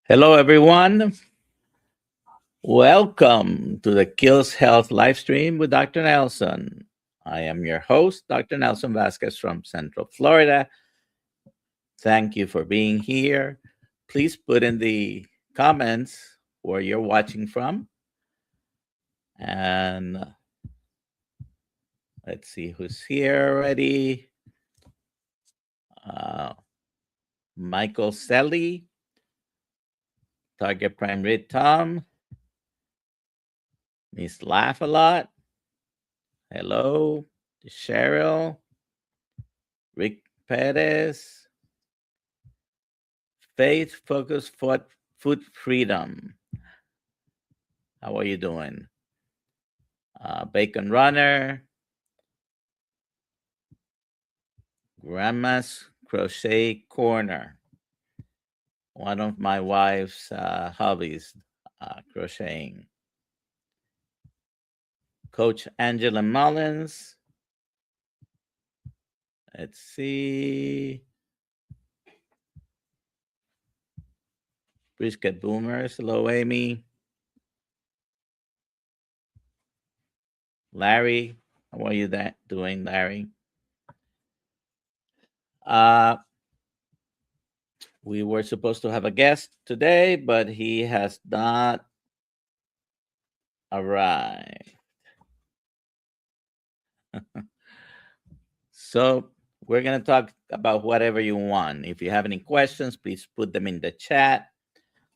Hello, everyone. Welcome to the Kills Health live stream with Dr. Nelson. I am your host, Dr. Nelson Vasquez from Central Florida. Thank you for being here. Please put in the comments where you're watching from. And let's see who's here already. Uh, Michael Selly, Target Prime Rate Tom, Miss Laugh a Lot. Hello, Cheryl, Rick Perez, Faith Focus Food Freedom. How are you doing? Bacon Runner, Grandma's Crochet Corner. One of my wife's hobbies, crocheting. Coach Angela Mullins. Let's see. Brisket Boomers. Hello, Amy. Larry. How are you doing, Larry? We were supposed to have a guest today, but he has not arrived. So we're going to talk about whatever you want. If you have any questions, please put them in the chat.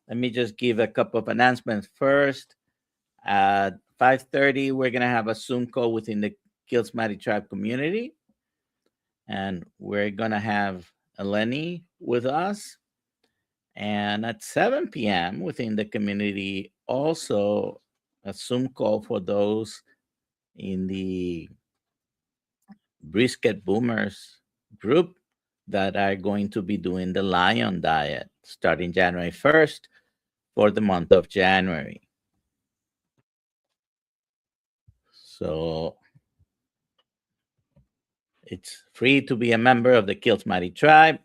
Let me just give a couple of announcements first. At 5:30, we're going to have a Zoom call within the Kiltz Tribe community. And we're going to have Eleni with us. And at 7 p.m. within the community, also a Zoom call for those in the Brisket Boomers group that are going to be doing the Lion Diet starting January 1st for the month of January. So it's free to be a member of the Kiltz Tribe.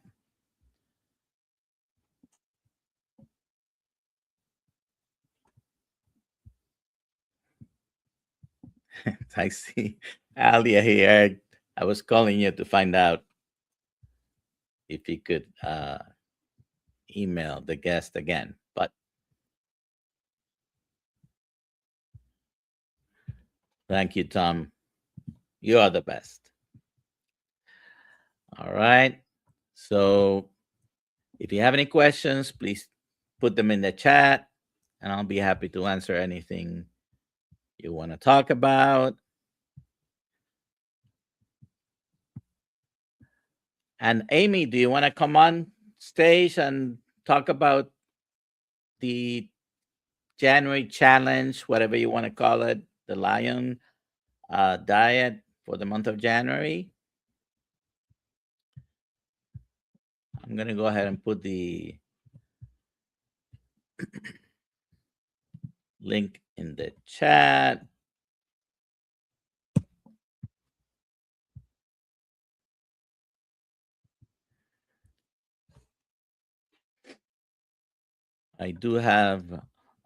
I see Alia here. I was calling you to find out if you could email the guest again, but thank you, Tom. You are the best. All right. So if you have any questions, please put them in the chat and I'll be happy to answer anything you want to talk about. And Amy, do you want to come on stage and talk about the January challenge, whatever you want to call it, the Lion diet for the month of January? I'm going to go ahead and put the link in the chat. I do have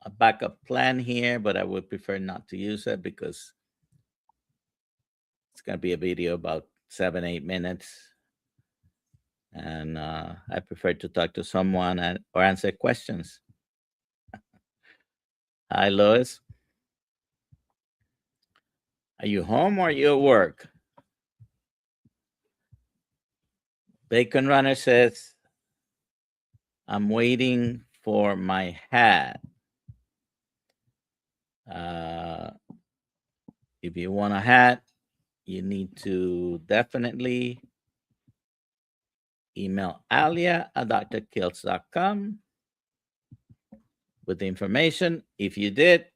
a backup plan here, but I would prefer not to use it because it's going to be a video about 7-8 minutes. And I prefer to talk to someone or answer questions. Hi, Lois. Are you home or are you at work? Bacon Runner says, I'm waiting for my hat. If you want a hat, you need to definitely email Alia at drkiltz.com with the information. If you did,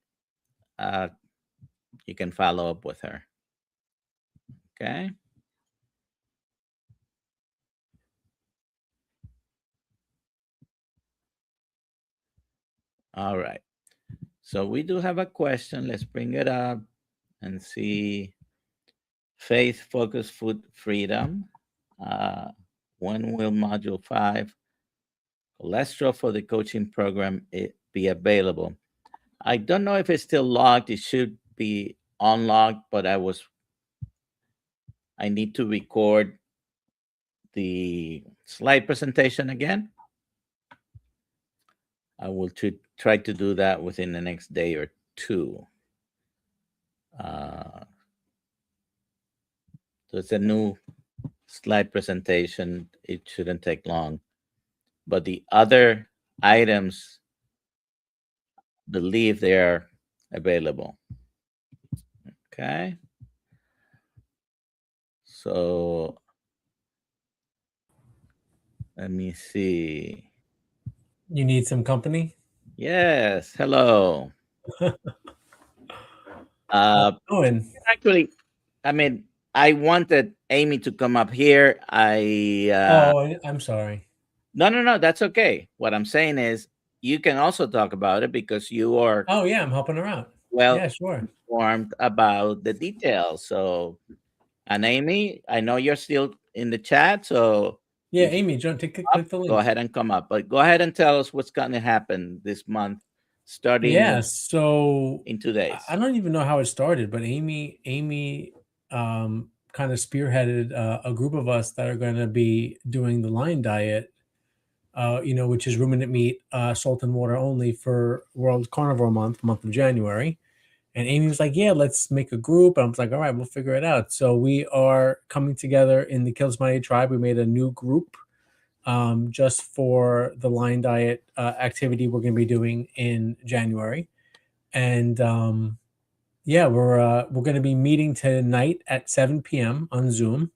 you can follow up with her. Okay. All right. So we do have a question. Let's bring it up and see. Faith Focus Food Freedom. When will Module 5 cholesterol for the coaching program be available. I don't know if it's still logged. It should be unlocked, but I need to record the slide presentation again. I will try to do that within the next day or two. So it's a new slide presentation. It shouldn't take long. But the other items, believe they are available. Okay. So let me see. You need some company? Yes. Hello. How's it going? Actually, I mean, I wanted Amy to come up here. Oh, I'm sorry. No. That's okay. What I'm saying is, you can also talk about it because you are Oh, yeah, I'm helping her out. well Yeah, sure. informed about the details. So, and Amy, I know you're still in the chat, so Yeah, if Amy, John, click the go link. ahead and come up. But go ahead and tell us what's going to happen this month, Yeah, starting so in 2 days. I don't even know how it started, but Amy kind of spearheaded a group of us that are going to be doing the Lion Diet, which is ruminant meat, salt and water only for World Carnivore month of January. And Amy was like, "Yeah, let's make a group." And I was like, "All right, we'll figure it out." So we are coming together in the Kiltz tribe. We made a new group just for the Lion Diet activity we're going to be doing in January. And yeah, we're going to be meeting tonight at 7 p.m. on Zoom.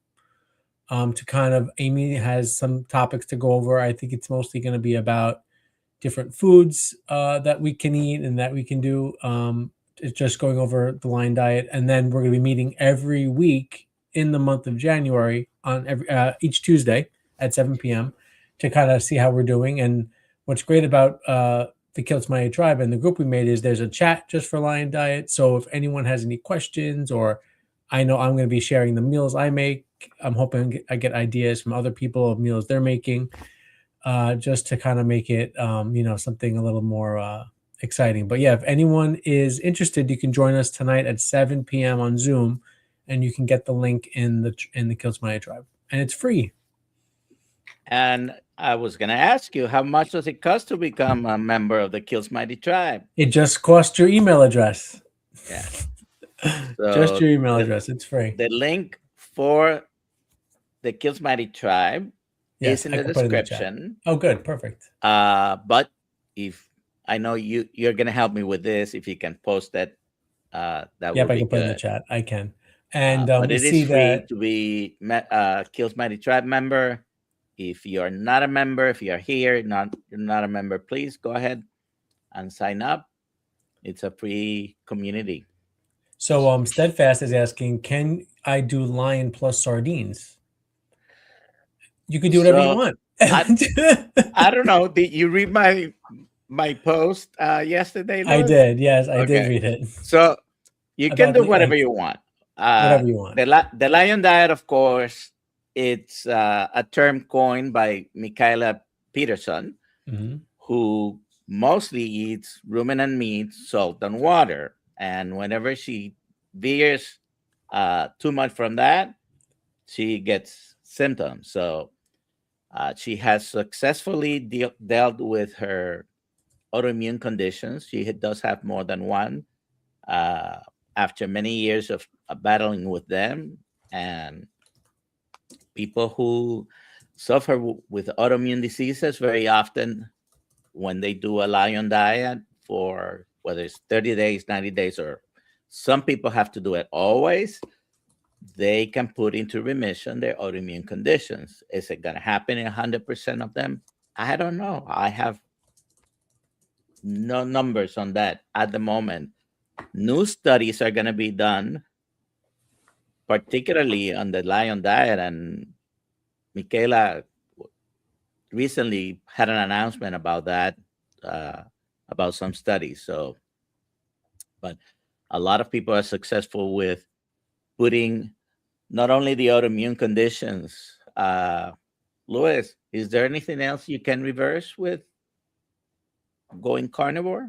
To kind of, Amy has some topics to go over. I think it's mostly going to be about different foods that we can eat and that we can do. It's just going over the Lion Diet, and then we're going to be meeting every week in the month of January on each Tuesday at 7 p.m. to kind of see how we're doing. And what's great about the Kiltz tribe and the group we made is there's a chat just for Lion Diet. So if anyone has any questions, or I know I'm going to be sharing the meals I make, I'm hoping I get ideas from other people of meals they're making, just to kind of make it, something a little more exciting. But yeah, if anyone is interested, you can join us tonight at 7 p.m. on Zoom, and you can get the link in the Kiltz tribe, and it's free. And I was going to ask you, how much does it cost to become a member of the Kills Mighty Tribe? It just costs your email address. Yeah. Just So your email address. It's free. the link for the Kills Mighty Tribe Yes, is in I the can put it in the chat. description. Oh, good. Perfect. But if I know you're going to help me with this, if you can post that, that Yep, will I be can put it in the good. chat. I can. And But we it is see free that. to be Kills Mighty Tribe member. If you're not a member, if you're here, you're not a member, please go ahead and sign up. It's a free community. So Steadfast is asking, can I do lion plus sardines? You can do whatever you So want. I I don't know. Did you read my post yesterday, I Louis? did. Yes, I did Okay. read it So you can about do the whatever eggs. you want. Whatever you want. The Lion Diet, of course, it's a term coined by Michaela Peterson, Hmm. who mostly eats ruminant meat, salt, and water. And whenever she veers too much from that, she gets symptoms. So she has successfully dealt with her autoimmune conditions. She does have more than one. Uh, After many years of battling with them, and people who suffer with autoimmune diseases, very often when they do a lion diet for whether it's 30 days, 90 days, or some people have to do it always, they can put into remission their autoimmune conditions. Is it going to happen in 100% of them? I don't know. I have no numbers on that at the moment. New studies are going to be done, particularly on the lion diet. And Michaela recently had an announcement about that, uh, about some studies. So, but a lot of people are successful with putting not only the autoimmune conditions, Louis, is there anything else you can reverse with going carnivore?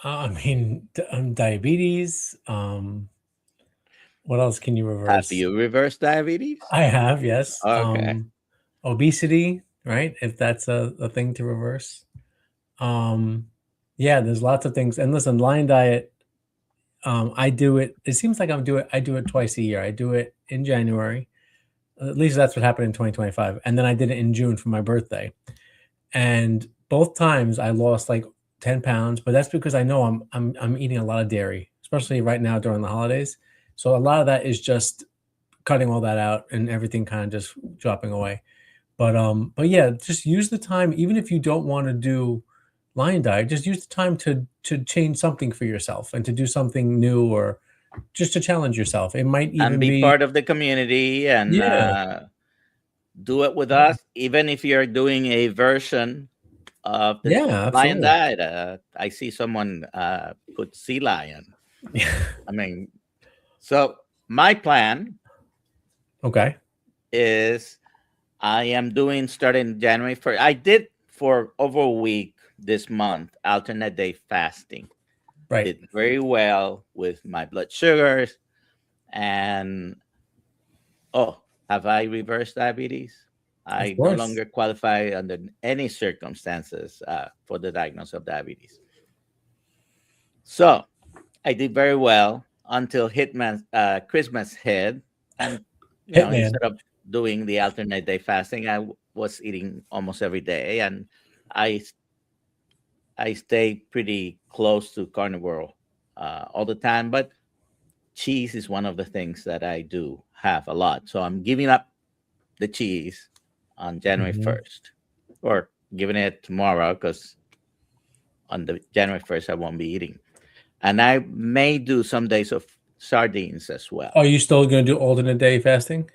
I mean, diabetes. What else can you Have reverse? you reversed diabetes? I have, yes. Okay. Obesity, right? If that's a thing to reverse. Yeah, there's lots of things. And listen, Lion Diet, I do it. It seems like I do it twice a year. I do it in January. At least that's what happened in 2025. And then I did it in June for my birthday. And both times I lost like 10 pounds, but that's because I know I'm eating a lot of dairy, especially right now during the holidays. So a lot of that is just cutting all that out and everything kind of just dropping away. But yeah, just use the time, even if you don't want to do Lion Diet, just use the time to change something for yourself and to do something new or just to challenge yourself. It might And even be be, part of the community and yeah, do it with yeah, us, even if you're doing a version of the yeah, lion absolutely. diet. I see someone put sea lion. Yeah. I mean, so my plan Okay. is I am doing starting January 1st. I did for over a week this month, alternate day fasting. Right. Did very well with my blood sugars. And oh, have I reversed diabetes? Of I no course. longer qualify under any circumstances for the diagnosis of diabetes. So I did very well until Christmas hit, and Hitman. instead of doing the alternate day fasting, was eating almost every day, and I I stay pretty close to carnivore all the time. But cheese is one of the things that I do have a lot, so I'm giving up the cheese on January Mhm. 1st, or giving it tomorrow because on the January 1st I won't be eating. And I may do some days of sardines as well. Are you still going to do alternate day fasting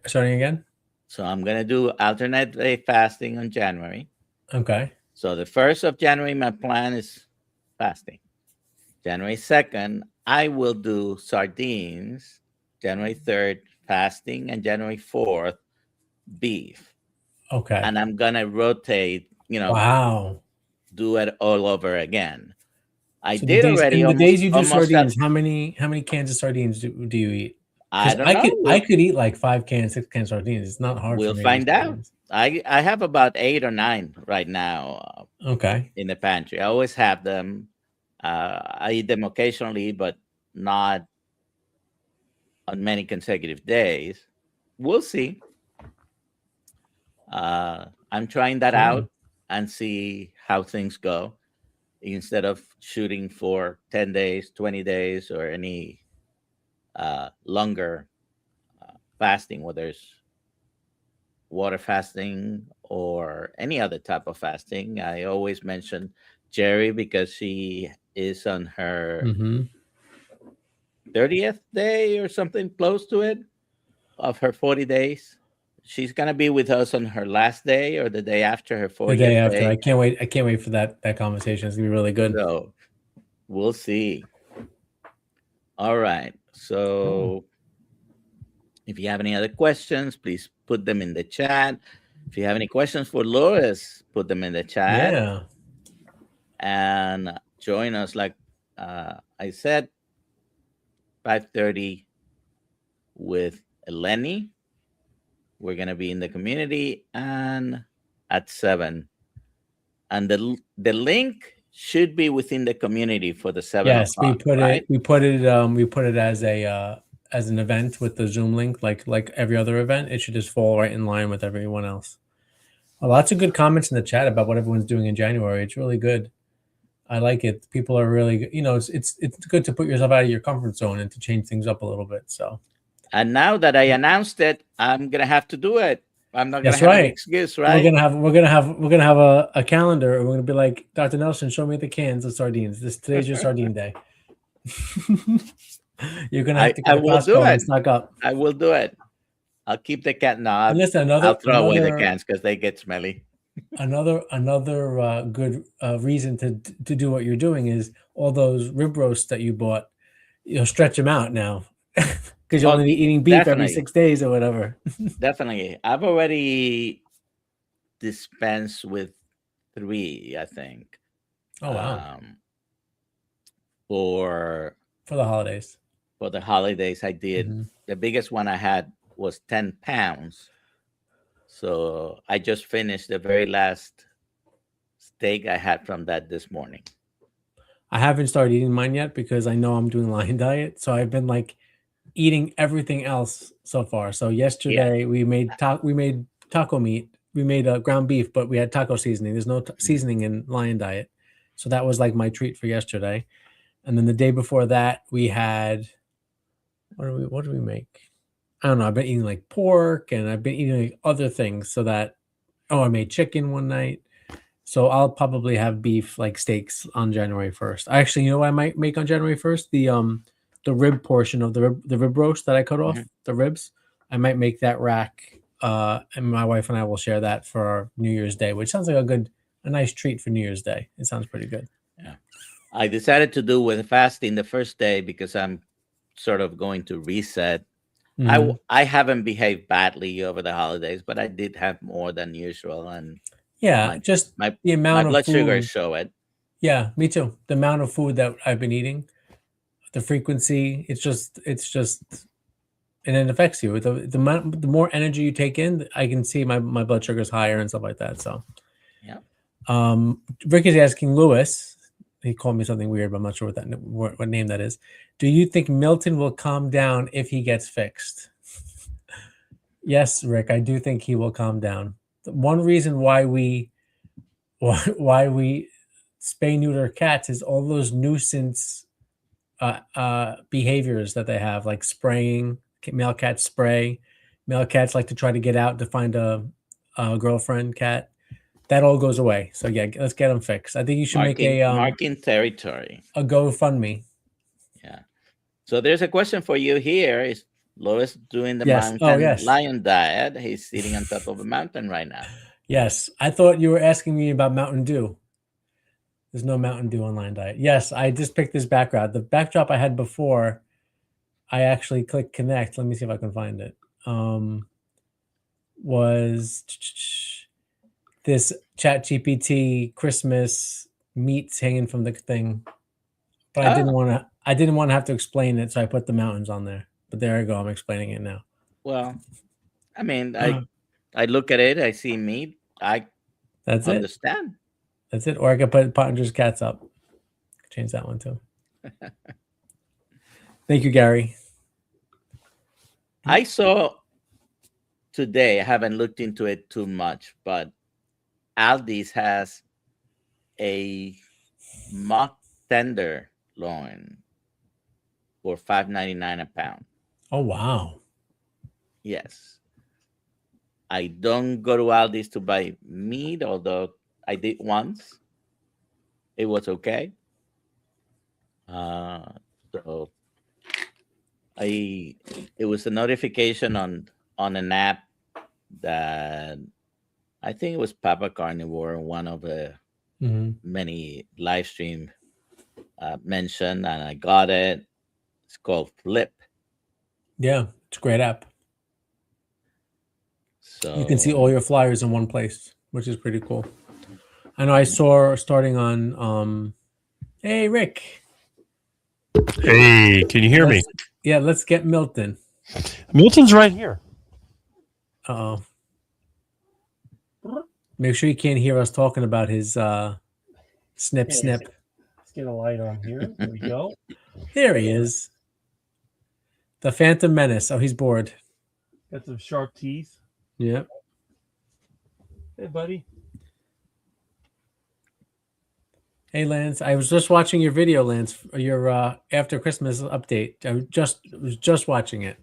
starting again? So I'm gonna do alternate day fasting on January. Okay. So the 1st of January, my plan is fasting. January 2nd, I will do sardines. January 3rd, fasting, and January 4th, beef. Okay. And I'm gonna rotate, Wow. do it all over again. I So the did days already in the almost days you do almost that. sardines, how many cans of sardines do you eat? I Because don't I know. could I could eat like 5 cans, 6 cans of sardines. It's not hard for We'll me to do find out. sardines. I have about 8 or 9 right now Okay. in the pantry. I always have them. I eat them occasionally, but not on many consecutive days. We'll see. I'm trying that Yeah. out and see how things go instead of shooting for 10 days, 20 days, or any longer fasting, whether it's water fasting or any other type of fasting. I always mention Jerry because she is on her Mhm. 30th day or something close to it of her 40 days. She's going to be with us on her last day or the day after her The day 40th after. day. I can't wait for that conversation. It's gonna be really good. So we'll see. All right. Cool. So if you have any other questions, please put them in the chat. If you have any questions for Lois, put them in the chat Yeah. and join us. Like I said, 5:30 with Eleni. We're gonna be in the community and at 7. And the link should be within the community for the 7 Yes, we o'clock, put right? it we put it as an event with the Zoom link, like every other event. It should just fall right in line with everyone else. Lots of good comments in the chat about what everyone's doing in January. It's really good. I like it. People are really, it's good to put yourself out of your comfort zone and to change things up a little bit. So And now that I announced it, I'm gonna have to do it. I'm not gonna that's have an right. excuse, We're right? gonna have we're gonna have a calendar, and we're gonna be like, Dr. Nelson, show me the cans of sardines. Today's your sardine day. You're gonna have to go I to will do Costco and it. stock up. I will do it. I'll keep the can. No, And listen, I'll throw away the cans because they get smelly. another good reason to do what you're doing is all those rib roasts that you bought. Stretch them out now. because you're Oh, only eating beef every definitely, 6 days or whatever. definitely. I've already dispensed with 3, I think, Oh wow, um, for for the holidays. the holidays. I did. Hmm. The biggest one I had was 10 pounds. So I just finished the very last steak I had from that this morning. I haven't started eating mine yet because I know I'm doing lion diet. So I've been like eating everything else so far. So Yeah. yesterday we made taco meat. We made ground beef, but we had taco seasoning. There's no Mhm. seasoning in lion diet. So that was like my treat for yesterday. And then the day before that, we had what did we make? I don't know. I've been eating like pork and I've been eating like other things so that I made chicken one night. So I'll probably have beef like steaks on January 1st. Actually, you know what I might make on January 1st? The rib portion of the rib roast that I cut off, Mhm. the ribs. I might make that rack and my wife and I will share that for our New Year's Day, which sounds like a nice treat for New Year's Day. It sounds pretty good. Yeah. I decided to do with fasting the first day because I'm sort of going to reset. Hmm. I haven't behaved badly over the holidays, but I did have more than usual, and Yeah, my just my the my amount of blood sugars food. show it. Yeah, me too. The amount of food that I've been eating, the frequency, it's just and it affects you. The more energy you take in, I can see my blood sugar's higher and stuff like that. So, Yeah. Rick is asking Lewis. He called me something weird, but I'm not sure what name that is. Do you think Milton will calm down if he gets fixed? Yes, Rick, I do think he will calm down. One reason why we spay neuter cats is all those nuisance behaviors that they have, like spraying. Male cats spray. Male cats like to try to get out to find a girlfriend cat. That all goes away. So yeah, let's get them fixed. I think you should make Marking territory. a GoFundMe. Yeah. So there's a question for you here. Is Lois doing the Yes. Oh mountain yes. lion diet? He's sitting on top of a mountain right now. Yes. I thought you were asking me about Mountain Dew. There's no Mountain Dew on Lion Diet. Yes, I just picked this background. The backdrop I had before, I actually clicked connect. Let me see if I can find it. Was this Chat GPT Christmas meats hanging from the thing, but I didn't Oh, want to. I didn't want to have to explain it, so I put the mountains on there. But there I go. I'm explaining it now. well, I mean, I look at it, I see meat, I That's it. understand. That's it. Or I could put Pottinger's cats up. Change that one too. Thank you, Gary. I saw today, I haven't looked into it too much, but Aldi's has a mock tenderloin for $5.99 a pound. Oh wow. Yes. I don't go to Aldi's to buy meat, although I did once. It was okay. Uh, so I it was a notification on an app that I think it was Papa Carnivore, one of the Hmm. many live stream mentioned, and I got it. It's called Flip. Yeah, it's a great app. You can see So all your flyers in one place, which is pretty cool. I know I saw starting on hey Rick. Hey, can you hear me? Let's get Milton. Milton's right here. Uh-oh. Make sure you can't hear us talking about his snip snip. Let's get a light on here. There we go. There he is. The Phantom Menace. Oh, he's bored. Got some sharp teeth. Yep. Hey, buddy. Hey Lance, I was just watching your video, Lance, your after Christmas update. I was just watching it.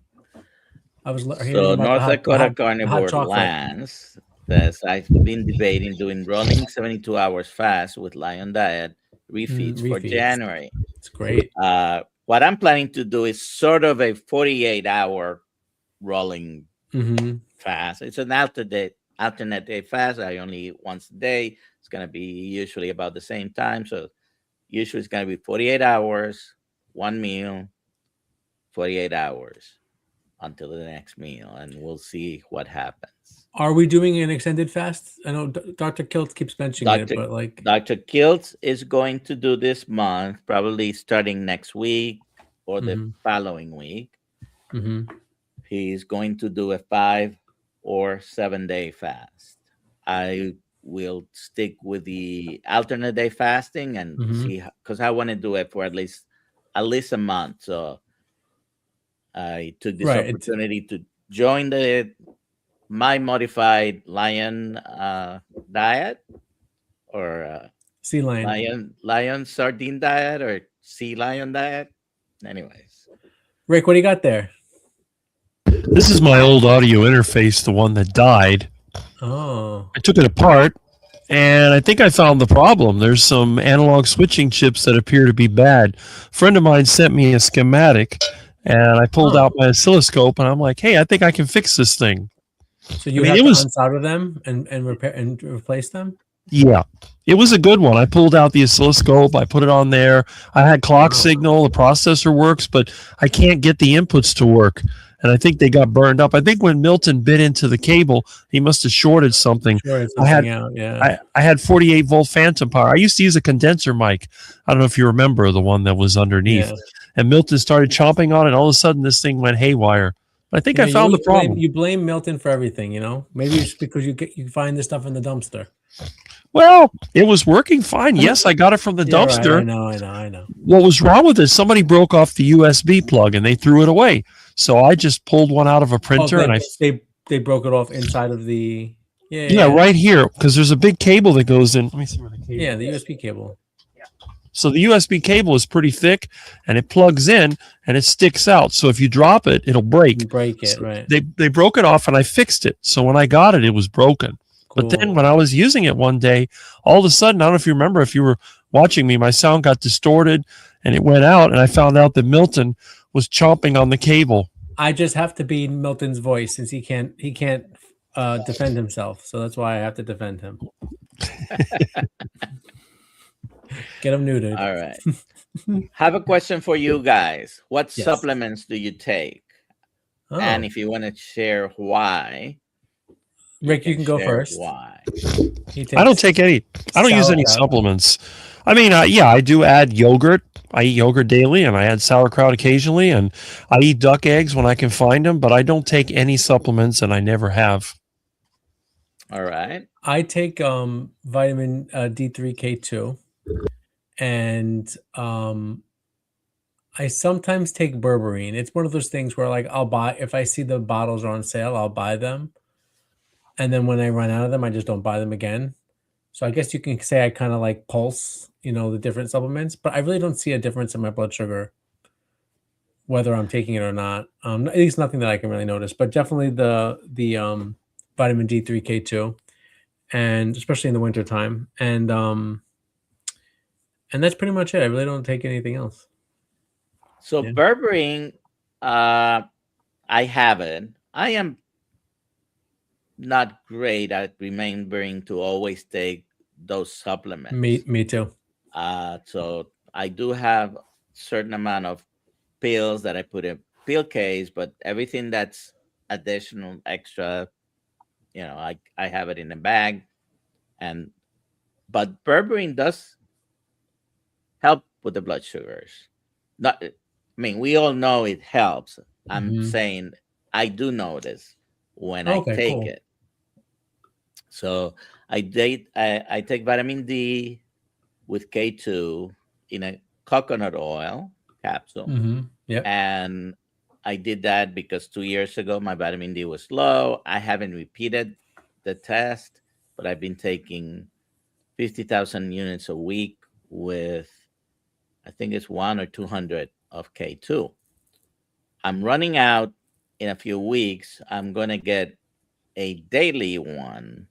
I was hearing So about North Dakota the hot Carnivore chocolate. Lance says I've been debating doing rolling 72 hours fast with Lion Diet refeeds for Refeeds. January. It's great. What I'm planning to do is sort of a 48-hour rolling Mm-hmm. fast. It's an alternate day fast. I only eat once a day. It's going to be usually about the same time. So usually it's going to be 48 hours, one meal, 48 hours. until the next meal, and we'll see what happens. Are we doing an extended fast? I know Dr. Kiltz keeps mentioning it, Dr. but like, Dr. Kiltz is going to do this month, probably starting next week or the Mhm. following week. Mhm. He's going to do a 5 or 7 day fast. I will stick with the alternate day fasting and Mhm. see, because I want to do it for at least a month. So I took this Right, it's opportunity to join my modified lion diet, or sea lion. lion sardine diet, or sea lion diet. Anyways, Rick, what do you got there? This is my old audio interface, the one that died. Oh, I took it apart, and I think I found the problem. There's some analog switching chips that appear to be bad. A friend of mine sent me a schematic, and I pulled Oh. out my oscilloscope, and I'm like, hey, I think I can fix this thing. so you mean, have it to was- unsolder them and repair and replace them? Yeah, it was a good one. I pulled out the oscilloscope, I put it on there. I had clock Wow. signal, the processor works, but I can't get the inputs to work. And I think they got burned up. I think when Milton bit into the cable, he must have shorted something. Sure, it's I had- something out. Yeah. I had 48 volt phantom power. I used to use a condenser mic. I don't know if you remember the one that was underneath. Yeah. And Milton started chomping on it. And all of a sudden, this thing went haywire. I think You I know, found you the problem. You blame Milton for everything, you know? Maybe it's because you find this stuff in the dumpster. Well, it was working fine. Yes, I got it from the Yeah, right, dumpster. I know. What was wrong with it? Somebody broke off the USB plug and they threw it away. So I just pulled one out of a printer and they broke it off inside of the yeah, right here, because there's a big cable that goes in. Let me see where the cable Yeah, the is. USB cable. So the USB cable is pretty thick and it plugs in and it sticks out. So if you drop it, it'll break. You break it, So right? They broke it off and I fixed it. So when I got it, it was broken. Cool. But then when I was using it one day, all of a sudden, I don't know if you remember, if you were watching me, my sound got distorted and it went out. And I found out that Milton was chomping on the cable. I just have to be Milton's voice since he can't defend himself. So that's why I have to defend him. Get him neutered. all right. Have a question for you guys. What Yes. supplements do you take? Oh, And if you want to share why, Rick, you can go share first. Why? I don't take any, I don't use any sauerkraut. supplements. I mean, yeah, I do add yogurt. I eat yogurt daily and I add sauerkraut occasionally. And I eat duck eggs when I can find them, but I don't take any supplements and I never have. All right. I take vitamin D3K2, and I sometimes take berberine. It's one of those things where like I'll buy, if I see the bottles are on sale, I'll buy them, and then when I run out of them, I just don't buy them again. So I guess you can say I kind of like pulse, the different supplements, but I really don't see a difference in my blood sugar whether I'm taking it or not. At least nothing that I can really notice, but definitely the vitamin D3K2, and especially in the wintertime. And that's pretty much it. I really don't take anything else. So Yeah. berberine, I haven't. I am not great at remembering to always take those supplements. Me too. So I do have certain amount of pills that I put in pill case, but everything that's additional extra, I have it in a bag. But berberine does help with the blood sugars. We all know it helps. I'm Mhm. saying I do notice when Okay, I take cool. it. So I take vitamin D with K2 in a coconut oil capsule. Mm-hmm. Yep. And I did that because 2 years ago my vitamin D was low. I haven't repeated the test, but I've been taking 50,000 units a week with, I think it's 100 or 200 of K2. I'm running out in a few weeks. I'm going to get a daily one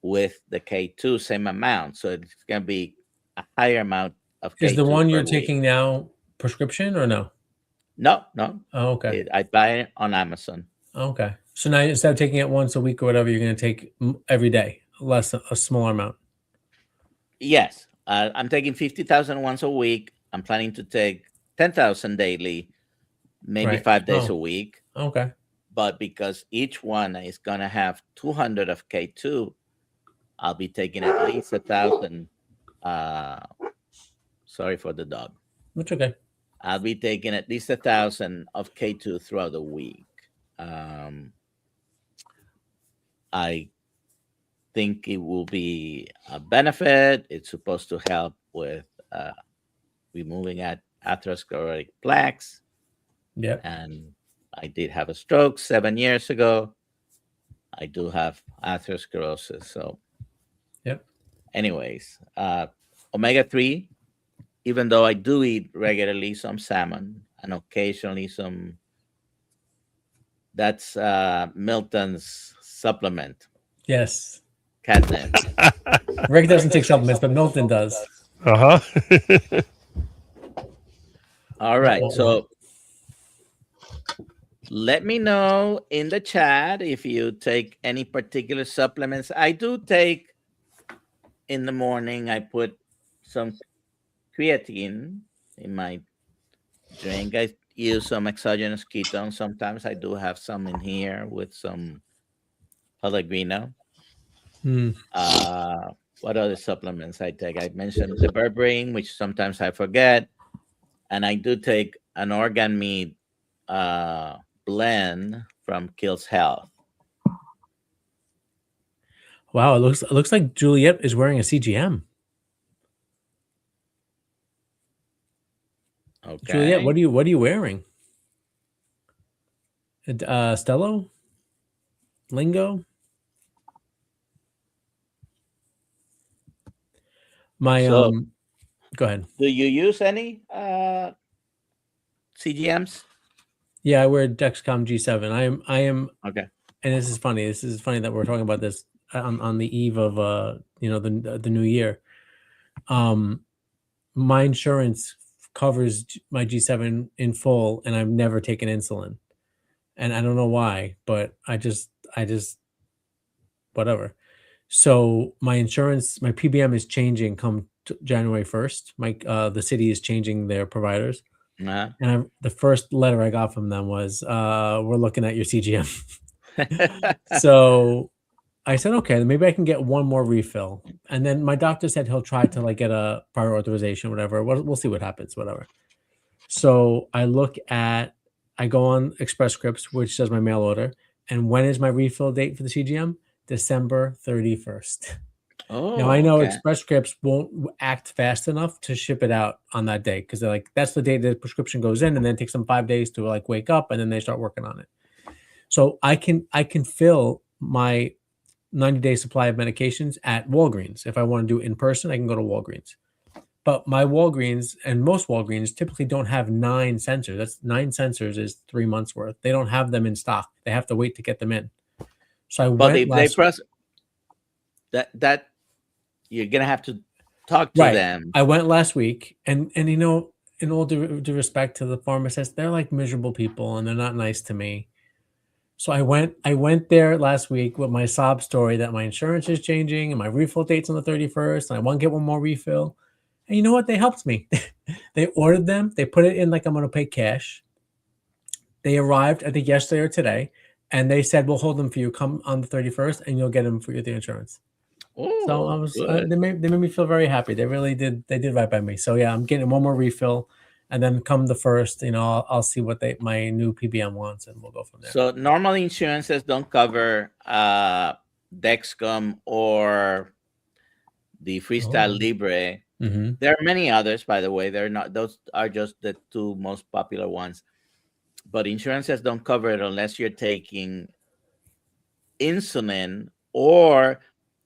with the K2, same amount. So it's going to be a higher amount of K2. Is the one per you're week. taking now prescription or no? No. Oh, okay. I buy it on Amazon. Okay. So now instead of taking it once a week or whatever, you're going to take every day, a smaller amount. Yes. I'm taking 50,000 once a week. I'm planning to take 10,000 daily. maybe Right. 5 days a Oh, week. okay. But because each one is going to have 200 of K2, I'll be taking at least 1,000. Sorry for the dog. That's okay. I'll be taking at least 1,000 of K2 throughout the week. I think it will be a benefit. It's supposed to help with removing atherosclerotic plaques. Yep. And I did have a stroke 7 years ago. I do have atherosclerosis. So, Yep. anyways, omega-3, even though I do eat regularly some salmon and occasionally some, that's Milton's supplement, Yes. catnip. Rick doesn't take supplements, but Milton does. Uh-huh. All right. So let me know in the chat if you take any particular supplements. I do take in the morning, I put some creatine in my drink. I use some exogenous ketones. Sometimes I do have some in here with some Pellegrino. What other supplements I take? I mentioned the berberine, which sometimes I forget. And I do take an organ meat blend from Kiltz Health. Wow, it looks like Juliet is wearing a CGM. Okay. Juliet, what are you wearing? Stello? Lingo? Go ahead. Do you use any CGMs? Yeah, I wear Dexcom G7. I am okay. And this is funny. This is funny that we're talking about this on the eve of the new year. My insurance covers my G7 in full, and I've never taken insulin, and I don't know why, but I just whatever. So my insurance, my PBM is changing come January 1st. The city is changing their providers. And the first letter I got from them was, we're looking at your CGM. So I said, okay, maybe I can get one more refill. And then my doctor said he'll try to get a prior authorization, whatever. We'll see what happens, whatever. So I go on Express Scripts, which does my mail order. And when is my refill date for the CGM? December 31st. Oh, now I know Express Scripts won't act fast enough to ship it out on that day, because they're like, that's the day the prescription goes in, and then it takes them 5 days to wake up, and then they start working on it. So I can fill my 90-day supply of medications at Walgreens. If I want to do it in person, I can go to Walgreens. But my Walgreens and most Walgreens typically don't have 9 sensors. That's 9 sensors is 3 months worth. They don't have them in stock. They have to wait to get them in. So that you're gonna have to talk to them. I went last week, and in all due respect to the pharmacist, they're like miserable people, and they're not nice to me. So I went there last week with my sob story that my insurance is changing and my refill date's on the 31st, and I want to get one more refill. And you know what? They helped me. They ordered them. They put it in like I'm going to pay cash. They arrived, I think, yesterday or today, and they said, we'll hold them for you. Come on the 31st, and you'll get them for the insurance. Ooh, so I was they made me feel very happy. They really did. They did right by me. So yeah, I'm getting one more refill. And then come the 1st, I'll see what my new PBM wants, and we'll go from there. So normally insurances don't cover Dexcom or the Freestyle Libre. Mm-hmm. There are many others, by the way. They're not; those are just the 2 most popular ones. But insurances don't cover it unless you're taking insulin, or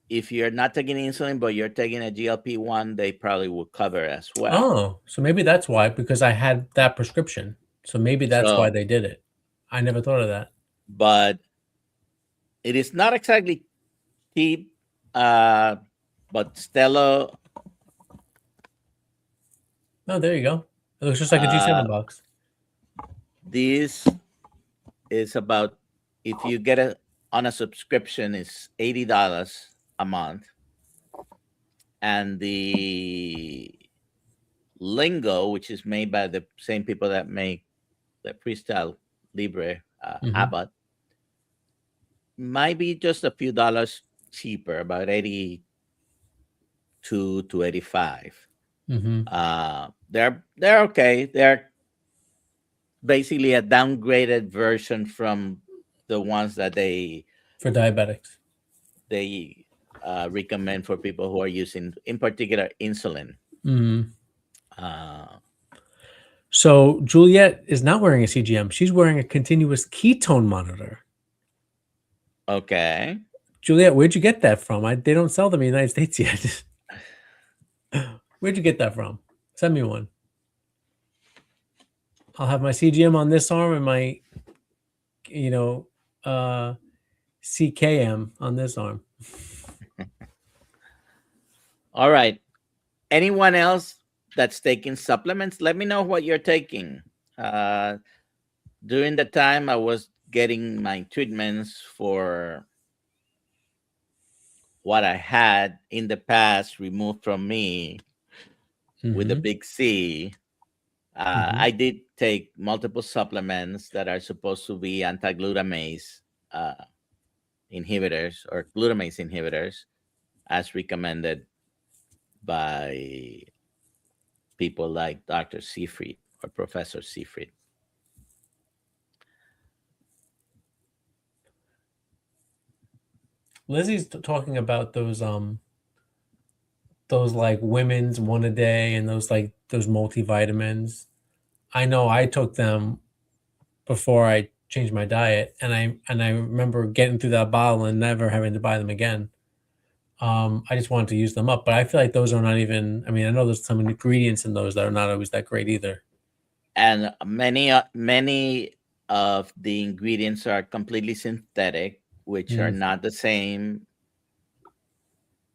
if you're not taking insulin but you're taking a GLP-1, they probably will cover as well. Oh, so maybe that's why, because I had that prescription. So maybe that's why they did it. I never thought of that. But it is not exactly cheap. But Stello. Oh, there you go. It looks just like a G7 box. This is about, if you get it on a subscription, it's $80 a month. And the Lingo, which is made by the same people that make the Freestyle Libre Mhm. Abbott, might be just a few dollars cheaper, about 82 to 85. Mhm. They're okay. They're basically a downgraded version from the ones that For diabetics. they recommend for people who are using, in particular, insulin. Mhm. Uh, So Juliet is not wearing a CGM. She's wearing a continuous ketone monitor. okay. Juliet, where'd you get that from? They don't sell them in the United States yet. Where'd you get that from? Send me one. I'll have my CGM on this arm and my, CKM on this arm. All right. Anyone else that's taking supplements? Let me know what you're taking. During the time I was getting my treatments for what I had in the past removed from me with a Mhm. big C, I did take multiple supplements that are supposed to be anti-glutamase inhibitors or glutamase inhibitors, as recommended by people like Dr. Seyfried or Professor Seyfried. Lizzie's talking about those like women's one a day and those multivitamins. I know I took them before I changed my diet, and I remember getting through that bottle and never having to buy them again. I just wanted to use them up, but I feel like those are not even. I mean, I know there's some ingredients in those that are not always that great either. And many of the ingredients are completely synthetic, which are not the same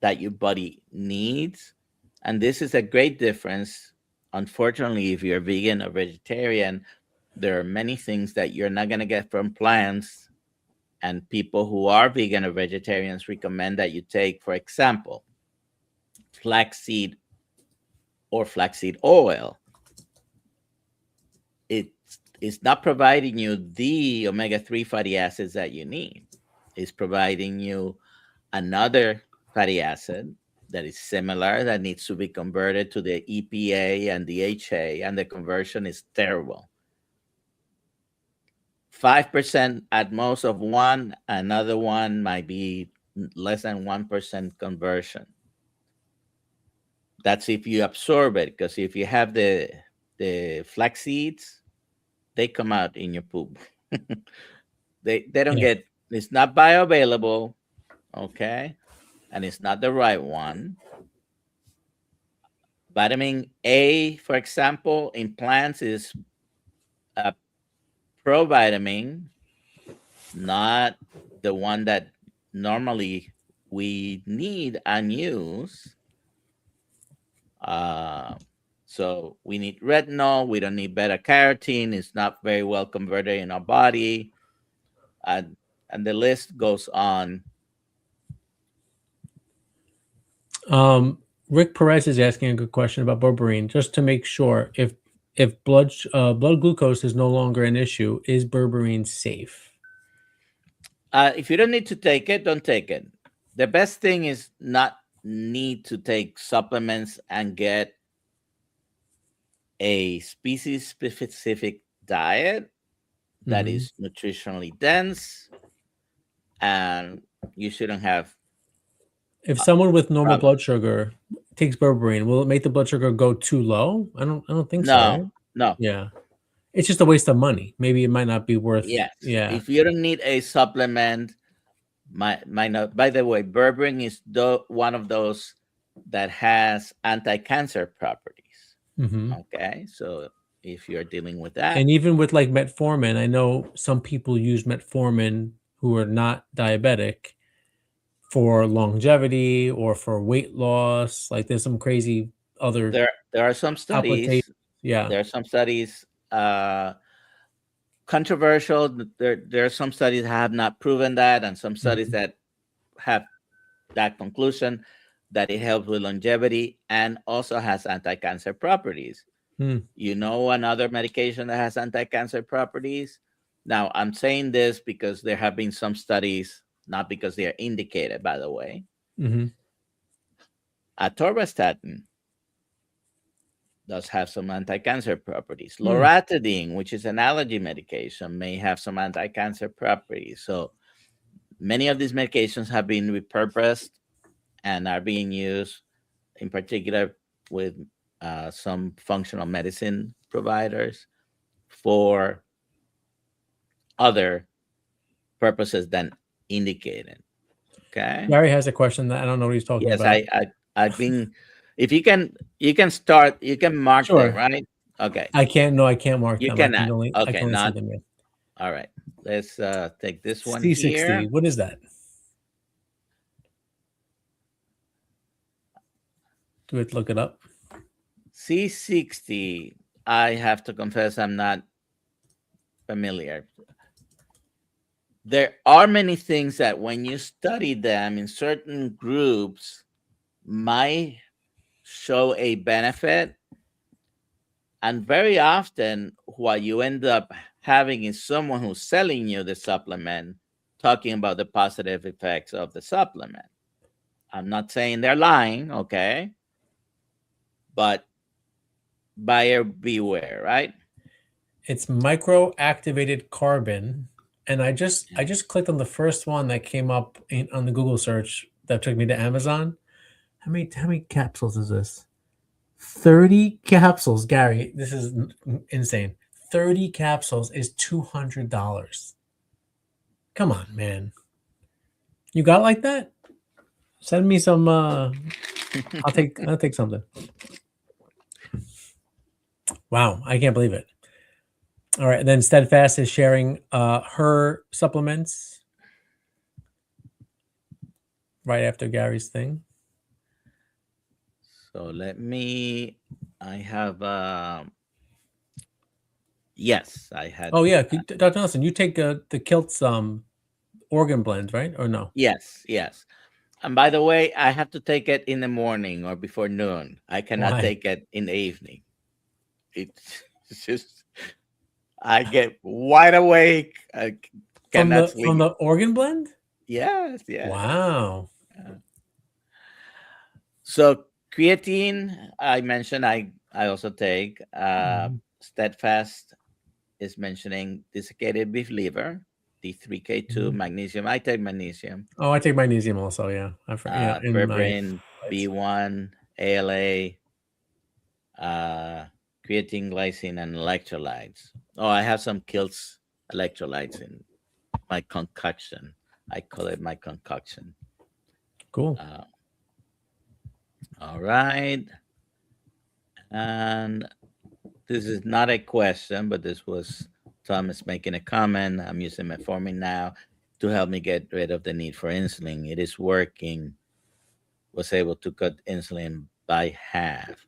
that your body needs. And this is a great difference. Unfortunately, if you're vegan or vegetarian, there are many things that you're not going to get from plants. And people who are vegan or vegetarians recommend that you take, for example, flaxseed or flaxseed oil. It's not providing you the omega-3 fatty acids that you need. It's providing you another fatty acid that is similar, that needs to be converted to the EPA and DHA, and the conversion is terrible. 5% at most of one, another one might be less than 1% conversion. That's if you absorb it, because if you have the flax seeds, they come out in your poop. they don't get, it's not bioavailable, okay, and it's not the right one. Vitamin A, for example, in plants is a provitamin, not the one that normally we need and use. So we need retinol. We don't need beta carotene. It's not very well converted in our body, and the list goes on. Rick Perez is asking a good question about berberine. Just to make sure, if blood glucose is no longer an issue, is berberine safe? If you don't need to take it, don't take it. The best thing is not need to take supplements and get a species-specific diet that is nutritionally dense, and you shouldn't have. If someone with normal blood sugar takes berberine, will it make the blood sugar go too low? I don't think so. Right? No. Yeah, it's just a waste of money. Maybe it might not be worth. Yes. Yeah. If you don't need a supplement, might not. By the way, berberine is one of those that has anti-cancer properties. Okay, so if you're dealing with that, and even with like metformin, I know some people use metformin who are not diabetic for longevity or for weight loss. Like there's some crazy other. There are some studies. Yeah, there are some studies. Controversial. There are some studies that have not proven that, and some studies that have that conclusion that it helps with longevity and also has anti-cancer properties. You know another medication that has anti-cancer properties? Now, I'm saying this because there have been some studies, not because they are indicated, by the way. Mm-hmm. Atorvastatin does have some anti-cancer properties. Loratadine, which is an allergy medication, may have some anti-cancer properties. So many of these medications have been repurposed and are being used, in particular with some functional medicine providers, for other purposes than indicated. Okay. Gary has a question that I don't know what he's talking Yes, about. I've been. If you can start. You can mark Sure. them, right? Okay. I can't. No, I can't mark You them. cannot. I can only see Not. them. Yeah. All right. Let's take this one C60. here. What is that? Do we have to look it up? C60. I have to confess, I'm not familiar. There are many things that when you study them in certain groups might show a benefit. And very often what you end up having is someone who's selling you the supplement talking about the positive effects of the supplement. I'm not saying they're lying, okay? But buyer beware, right? It's microactivated carbon. And I just clicked on the first one that came up on the Google search that took me to Amazon. How many capsules is this? 30 capsules, Gary. This is insane. 30 capsules is $200. Come on, man. You got like that? Send me some. I'll take something. Wow, I can't believe it. All right, and then Steadfast is sharing her supplements right after Gary's thing. So I have yes, I had. Oh yeah, Dr. Nelson, you take the Kiltz organ blend, right? Or no? Yes. And by the way, I have to take it in the morning or before noon. I cannot take it in the evening. It's just I get wide awake. I cannot sleep. From the organ blend? Yes. Wow. So creatine, I mentioned. I also take. Steadfast is mentioning desiccated beef liver, D3K2, magnesium. I take magnesium. Oh, I take magnesium also. Yeah, berberine, B1, ALA, creatine, glycine, and electrolytes. Oh, I have some Kiltz electrolytes in my concoction. I call it my concoction. Cool. All right. And this is not a question, but this was Thomas making a comment. I'm using metformin now to help me get rid of the need for insulin. It is working. Was able to cut insulin by half.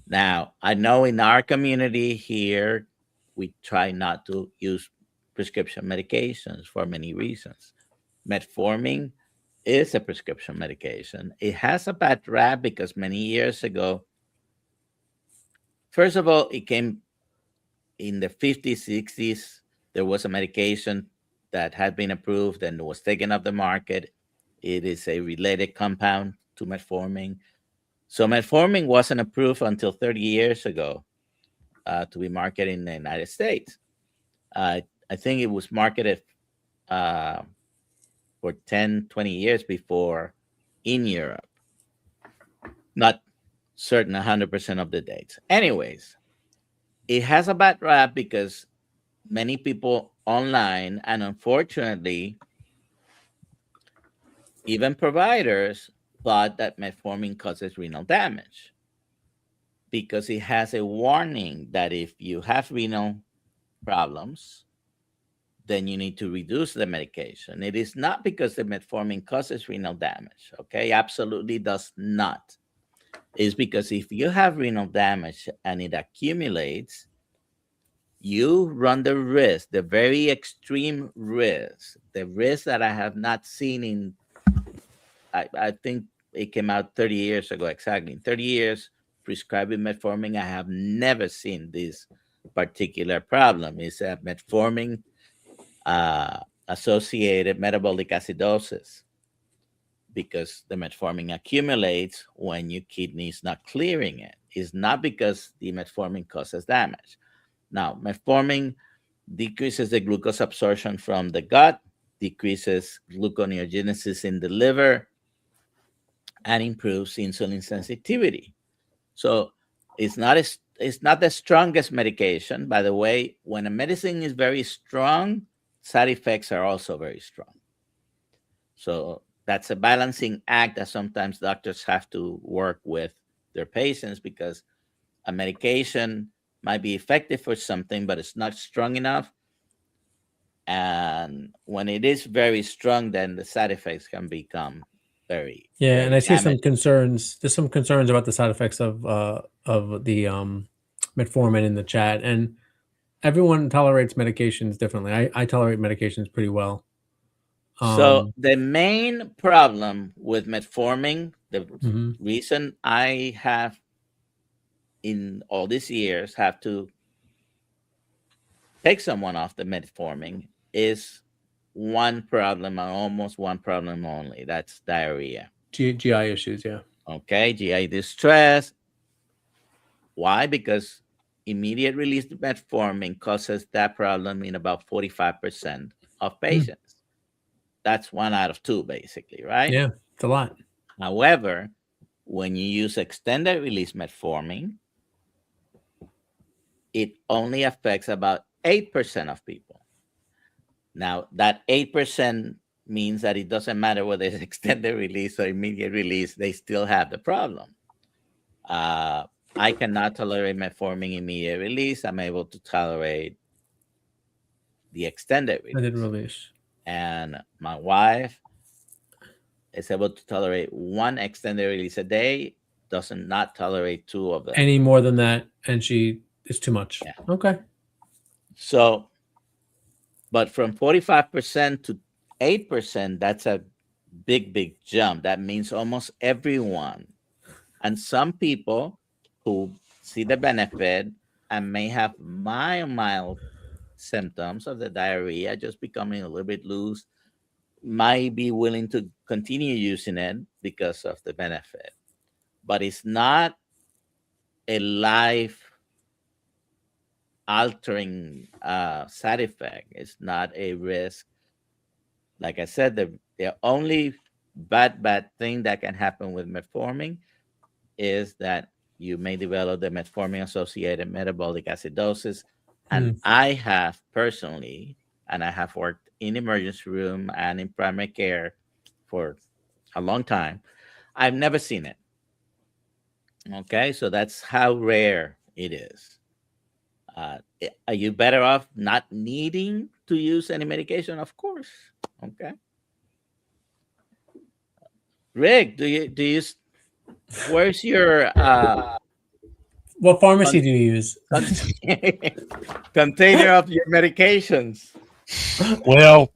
Now, I know in our community here, we try not to use prescription medications for many reasons. Metformin is a prescription medication. It has a bad rap because many years ago, first of all, it came in the 50s, 60s. There was a medication that had been approved and was taken off the market. It is a related compound to metformin. So metformin wasn't approved until 30 years ago to be marketed in the United States. I think it was marketed for 10, 20 years before in Europe. Not certain 100% of the dates. Anyways, it has a bad rap because many people online, and unfortunately, even providers thought that metformin causes renal damage because it has a warning that if you have renal problems, then you need to reduce the medication. It is not because the metformin causes renal damage, okay? Absolutely does not. It's because if you have renal damage and it accumulates, you run the risk, the very extreme risk, the risk that I have not seen in, I think it came out 30 years ago, exactly. In 30 years, prescribing metformin, I have never seen this particular problem. It's a metformin associated metabolic acidosis, because the metformin accumulates when your kidney is not clearing it. It's not because the metformin causes damage. Now, metformin decreases the glucose absorption from the gut, decreases gluconeogenesis in the liver, and improves insulin sensitivity. So it's not the strongest medication. By the way, when a medicine is very strong, side effects are also very strong. So that's a balancing act that sometimes doctors have to work with their patients, because a medication might be effective for something, but it's not strong enough. And when it is very strong, then the side effects can become very, Yeah, and very I see some damaging. concerns. There's some concerns about the side effects of the metformin in the chat, and everyone tolerates medications differently. I tolerate medications pretty well. So the main problem with metformin, the Mhm. reason I have in all these years have to take someone off the metformin is one problem, and almost one problem only. That's diarrhea. GI issues, yeah. Okay, GI distress. Why? Because immediate release metformin causes that problem in about 45% of patients. That's 1 out of 2, basically, right? Yeah, it's a lot. However, when you use extended release metformin, it only affects about 8% of people. Now, that 8% means that it doesn't matter whether it's extended release or immediate release, they still have the problem. I cannot tolerate metformin immediate release. I'm able to tolerate the extended release. Extended release. And my wife is able to tolerate one extended release a day, doesn't not tolerate 2 of them. Any more than that, and it's too much. Yeah. Okay. So, but from 45% to 8%, that's a big, big jump. That means almost everyone. And some people who see the benefit and may have mild symptoms of the diarrhea, just becoming a little bit loose, might be willing to continue using it because of the benefit. But it's not a life altering side effect. It's not a risk. Like I said, the only bad thing that can happen with metformin is that you may develop the metformin associated metabolic acidosis. And I have personally, and I have worked in emergency room and in primary care for a long time, I've never seen it. Okay, so that's how rare it is. Are you better off not needing to use any medication? Of course. Okay. Rick, do you where's your what pharmacy do you use? container of your medications? Well,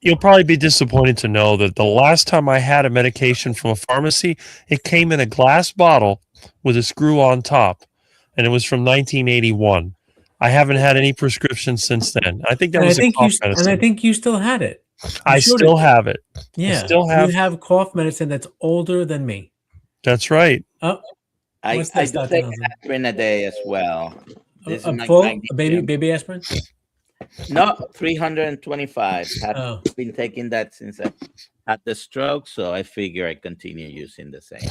you'll probably be disappointed to know that the last time I had a medication from a pharmacy, it came in a glass bottle with a screw on top, and it was from 1981. I haven't had any prescription since then. I think that was a cough medicine. And I think you still had it. I still have it. Yeah, I still have. You have cough medicine that's older than me. That's right. Oh, I what's do this, Dr. take Nelson? aspirin a day as well. This is A my full magnesium. baby aspirin? No, 325. I've Oh. been taking that since I had the stroke, so I figure I continue using the same.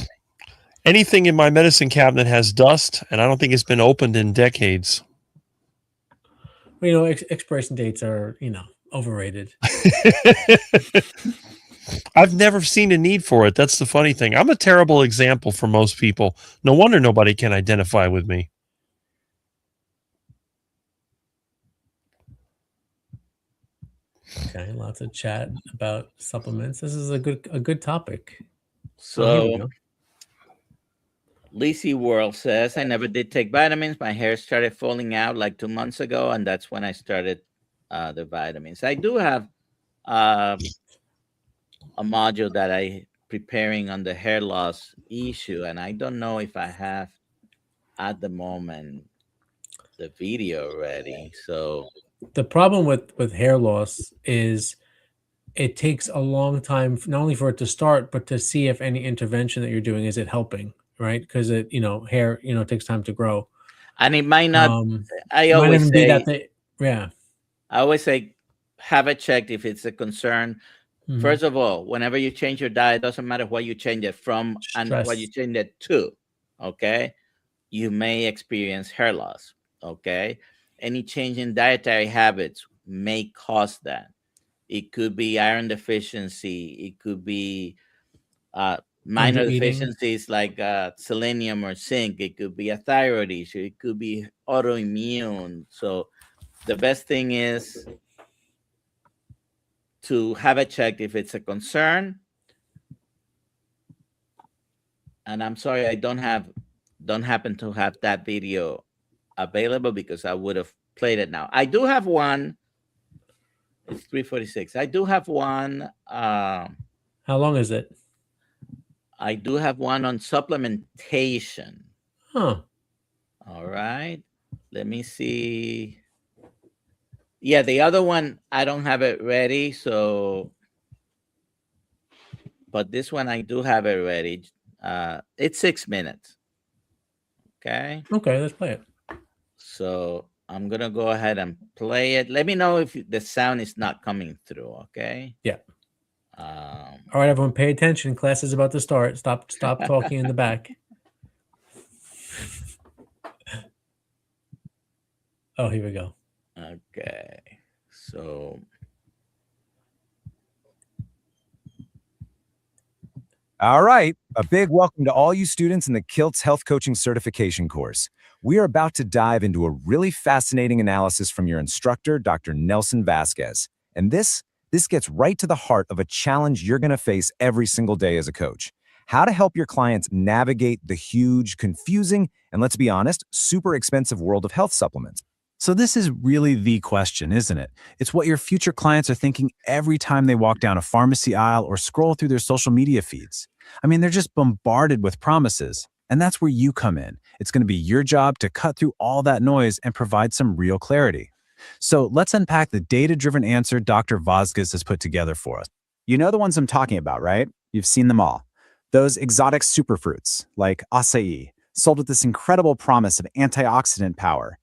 Anything in my medicine cabinet has dust, and I don't think it's been opened in decades. Well, expiration dates are, overrated. I've never seen a need for it. That's the funny thing. I'm a terrible example for most people. No wonder nobody can identify with me. Okay, lots of chat about supplements. This is a good topic. So, Lizzie World says, I never did take vitamins. My hair started falling out like 2 months ago, and that's when I started the vitamins. I do have a module that I preparing on the hair loss issue, and I don't know if I have at the moment the video ready. So The problem with hair loss is it takes a long time, not only for it to start, but to see if any intervention that you're doing, is it helping, right? Because hair, takes time to grow. and it might not. I It might always even be that say, yeah. I always say, have it checked if it's a concern. Mhm. First of all, whenever you change your diet, doesn't matter what you change it from and what you Stress. change it to. Okay, you may experience hair loss. Okay, any change in dietary habits may cause that. It could be iron deficiency. It could be minor Under-eating. deficiencies like selenium or zinc. It could be a thyroid issue. It could be autoimmune. So the best thing is to have it checked if it's a concern. And I'm sorry, I don't happen to have that video available because I would have played it now. I do have one. It's 3:46. I do have one. How long is it? I do have one on supplementation. Huh. All right. Let me see. Yeah, the other one, I don't have it ready. So, but this one, I do have it ready. It's 6 minutes. Okay. Okay, let's play it. So I'm going to go ahead and play it. Let me know if the sound is not coming through. Okay. Yeah. All right, everyone, pay attention. Class is about to start. Stop talking in the back. Oh, here we go. Okay. So. All right, a big welcome to all you students in the Kiltz Health Coaching Certification course. We are about to dive into a really fascinating analysis from your instructor, Dr. Nelson Vasquez. And this gets right to the heart of a challenge you're going to face every single day as a coach. How to help your clients navigate the huge, confusing, and let's be honest, super expensive world of health supplements. So this is really the question, isn't it? It's what your future clients are thinking every time they walk down a pharmacy aisle or scroll through their social media feeds. I mean, they're just bombarded with promises, and that's where you come in. It's going to be your job to cut through all that noise and provide some real clarity. So let's unpack the data-driven answer Dr. Vasquez has put together for us. You know the ones I'm talking about, right? You've seen them all. Those exotic superfruits like acai, sold with this incredible promise of antioxidant power.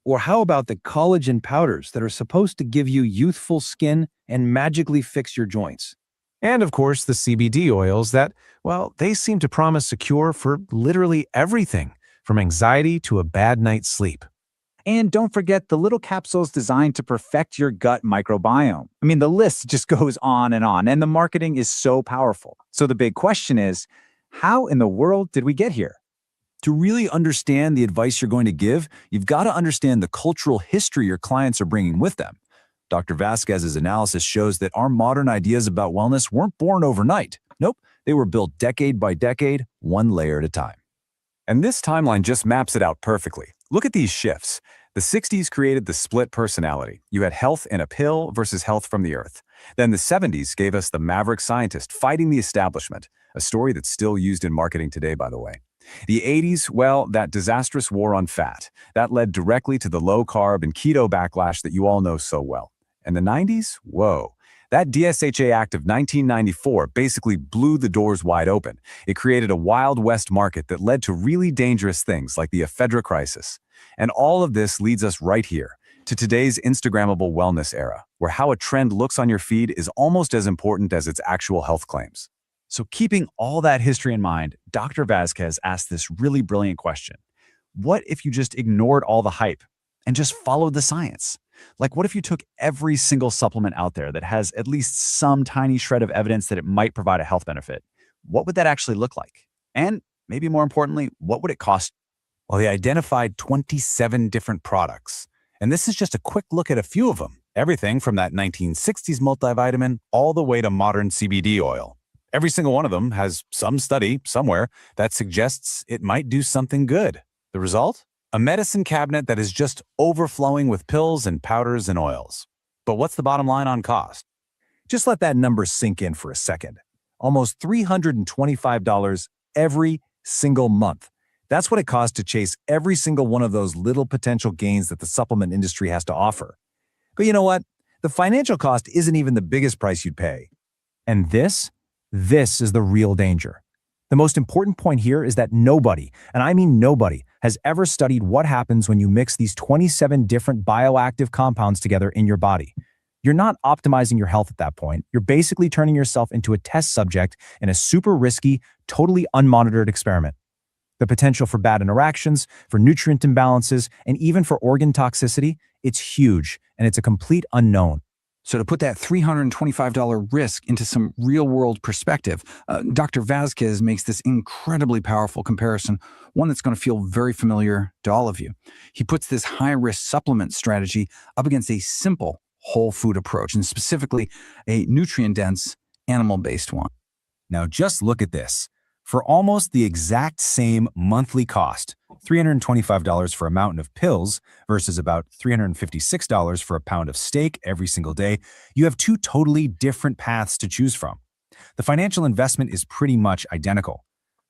Or how about the collagen powders that are supposed to give you youthful skin and magically fix your joints? And of course, the CBD oils that, well, they seem to promise a cure for literally everything, from anxiety to a bad night's sleep. And don't forget the little capsules designed to perfect your gut microbiome. I mean, the list just goes on, and the marketing is so powerful. So the big question is, how in the world did we get here? To really understand the advice you're going to give, you've got to understand the cultural history your clients are bringing with them. Dr. Vasquez's analysis shows that our modern ideas about wellness weren't born overnight. Nope, they were built decade by decade, one layer at a time. And this timeline just maps it out perfectly. Look at these shifts. The 60s created the split personality. You had health in a pill versus health from the earth. Then the 70s gave us the maverick scientist fighting the establishment, a story that's still used in marketing today, by the way. The 80s, well, that disastrous war on fat. That led directly to the low-carb and keto backlash that you all know so well. And the 90s? Whoa. That DSHA Act of 1994 basically blew the doors wide open. It created a Wild West market that led to really dangerous things like the ephedra crisis. And all of this leads us right here, to today's Instagrammable wellness era, where how a trend looks on your feed is almost as important as its actual health claims. So keeping all that history in mind, Dr. Vasquez asked this really brilliant question. What if you just ignored all the hype and just followed the science? Like, what if you took every single supplement out there that has at least some tiny shred of evidence that it might provide a health benefit? What would that actually look like? And maybe more importantly, what would it cost? Well, they identified 27 different products. And this is just a quick look at a few of them. Everything from that 1960s multivitamin all the way to modern CBD oil. Every single one of them has some study somewhere that suggests it might do something good. The result? A medicine cabinet that is just overflowing with pills and powders and oils. But what's the bottom line on cost? Just let that number sink in for a second. Almost $325 every single month. That's what it costs to chase every single one of those little potential gains that the supplement industry has to offer. But you know what? The financial cost isn't even the biggest price you'd pay. And this is the real danger. The most important point here is that nobody, and I mean nobody, has ever studied what happens when you mix these 27 different bioactive compounds together in your body. You're not optimizing your health at that point. You're basically turning yourself into a test subject in a super risky, totally unmonitored experiment. The potential for bad interactions, for nutrient imbalances, and even for organ toxicity, it's huge, and it's a complete unknown. So to put that $325 risk into some real-world perspective, Dr. Vasquez makes this incredibly powerful comparison, one that's going to feel very familiar to all of you. He puts this high-risk supplement strategy up against a simple whole food approach, and specifically a nutrient-dense, animal-based one. Now just look at this. For almost the exact same monthly cost, $325 for a mountain of pills versus about $356 for a pound of steak every single day, you have two totally different paths to choose from. The financial investment is pretty much identical.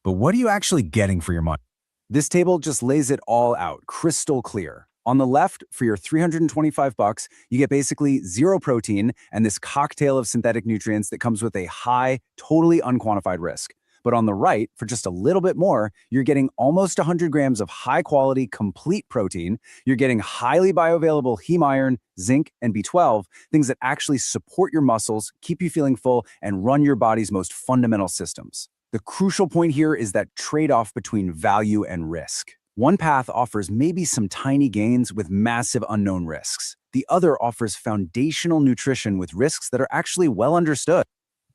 But what are you actually getting for your money? This table just lays it all out, crystal clear. On the left, for your $325, you get basically zero protein and this cocktail of synthetic nutrients that comes with a high, totally unquantified risk. But on the right, for just a little bit more, you're getting almost 100 grams of high-quality, complete protein. You're getting highly bioavailable heme iron, zinc, and B12, things that actually support your muscles, keep you feeling full, and run your body's most fundamental systems. The crucial point here is that trade-off between value and risk. One path offers maybe some tiny gains with massive unknown risks. The other offers foundational nutrition with risks that are actually well understood.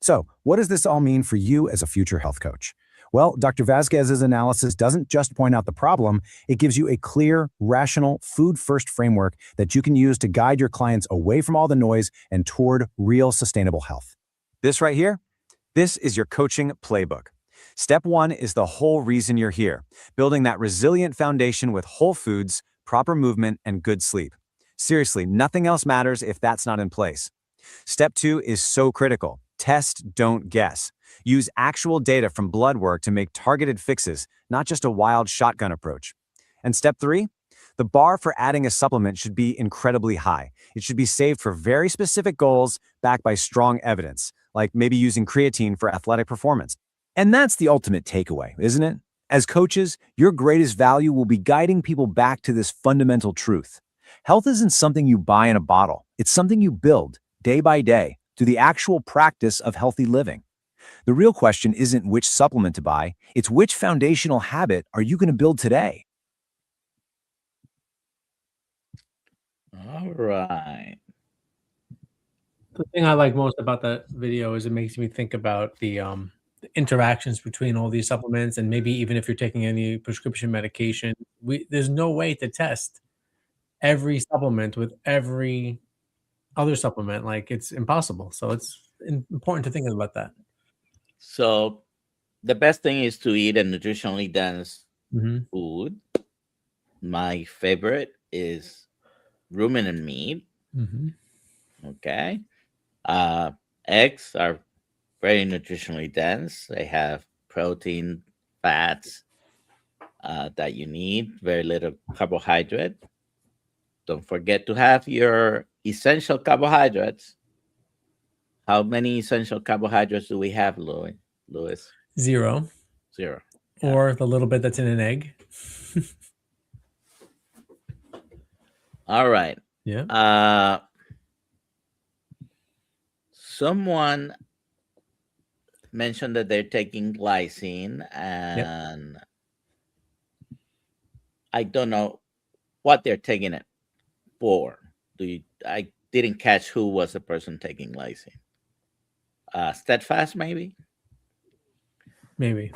So, what does this all mean for you as a future health coach? Well, Dr. Vasquez's analysis doesn't just point out the problem, it gives you a clear, rational, food-first framework that you can use to guide your clients away from all the noise and toward real sustainable health. This right here, this is your coaching playbook. Step 1 is the whole reason you're here, building that resilient foundation with whole foods, proper movement, and good sleep. Seriously, nothing else matters if that's not in place. Step 2 is so critical. Test, don't guess. Use actual data from blood work to make targeted fixes, not just a wild shotgun approach. And step 3, the bar for adding a supplement should be incredibly high. It should be saved for very specific goals backed by strong evidence, like maybe using creatine for athletic performance. And that's the ultimate takeaway, isn't it? As coaches, your greatest value will be guiding people back to this fundamental truth. Health isn't something you buy in a bottle. It's something you build day by day through the actual practice of healthy living. The real question isn't which supplement to buy, it's which foundational habit are you going to build today? All right. The thing I like most about that video is it makes me think about the interactions between all these supplements, and maybe even if you're taking any prescription medication, there's no way to test every supplement with every other supplement. Like, it's impossible. So it's important to think about that. So the best thing is to eat a nutritionally dense Mhm. food. My favorite is ruminant meat. Mhm. Okay. Eggs are very nutritionally dense. They have protein, fats that you need, very little carbohydrate. Don't forget to have your essential carbohydrates. How many essential carbohydrates do we have, Louis? 0, 0. or the little bit that's in an egg. All right. Yeah. Someone mentioned that they're taking glycine, and I don't know what they're taking it for. I didn't catch who was the person taking glycine. Steadfast, maybe. Maybe.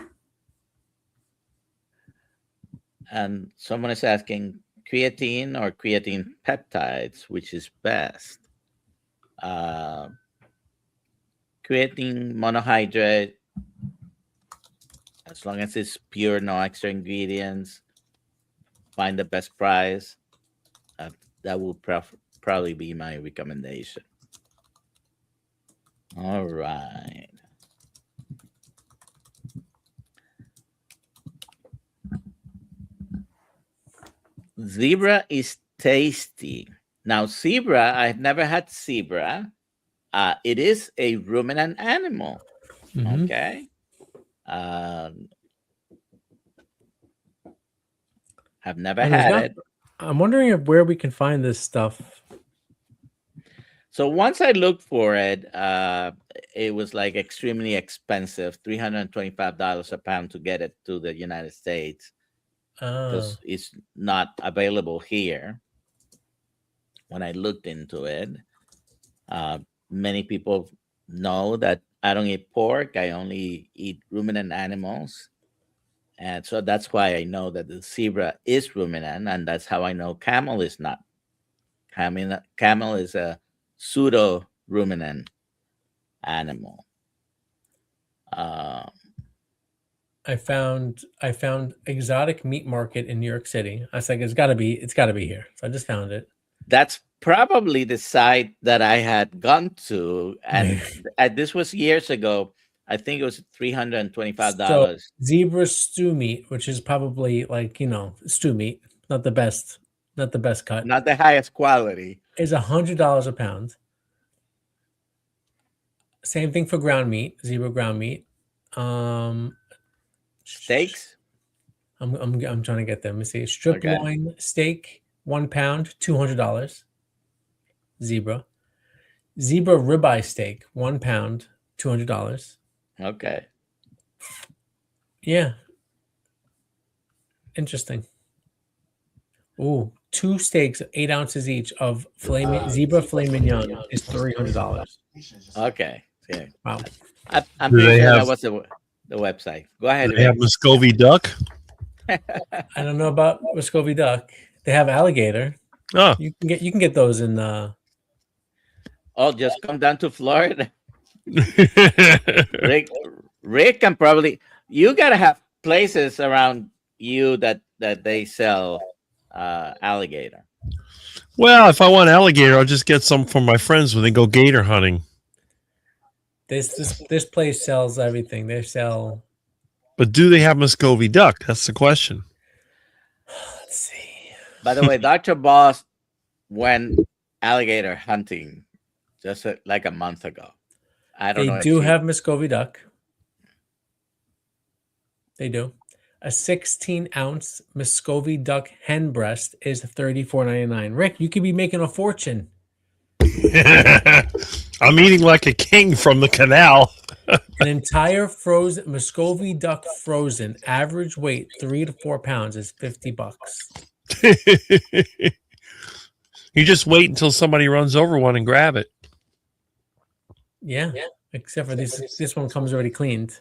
And someone is asking creatine or creatine peptides, which is best. Creatine monohydrate, as long as it's pure, no extra ingredients, find the best price. That will probably be my recommendation. All right. Zebra is tasty. Now, zebra, I've never had zebra. It is a ruminant animal. Mhm. Okay. I've never And there's had not. it. I'm wondering where we can find this stuff. So once I looked for it, it was like extremely expensive, $325 a pound to get it to the United States because it's not available here. When I looked into it, many people know that I don't eat pork. I only eat ruminant animals. And so that's why I know that the zebra is ruminant, and that's how I know camel is not. Camel is a pseudo ruminant animal. I found exotic meat market in New York City. I was like, it's got to be here. So I just found it. That's probably the site that I had gone to, and this was years ago. I think it was $325. So zebra stew meat, which is probably like stew meat, not the best cut, Not the highest quality. is $100 a pound. Same thing for ground meat, zebra ground meat. Steaks. I'm trying to get them. Let me see. Strip loin steak, 1 pound, $200. Zebra ribeye steak, 1 pound, $200. Okay. Yeah. Interesting. Ooh, 2 steaks, 8 ounces each of zebra filet mignon is $300. Okay. Yeah. Wow. I'm Do pretty they sure that have- was the website. Go ahead. Do they have Muscovy duck? I don't know about Muscovy duck. They have alligator. Oh, You can get those in Oh, just come down to Florida. Rick can probably. You gotta have places around you that they sell alligator. well, if I want alligator, I'll just get some from my friends when they go gator hunting. this place sells everything. They sell. But do they have Muscovy duck? That's the question. Let's see. By the way, Dr. Boss went alligator hunting just like a month ago. I don't know. They do have Muscovy duck. They do. A 16-ounce Muscovy duck hen breast is $34.99. Rick, you could be making a fortune. I'm eating like a king from the canal. An entire frozen Muscovy duck frozen, average weight 3 to 4 pounds is $50. You just wait until somebody runs over one and grab it. Yeah. Except for this one comes already cleaned.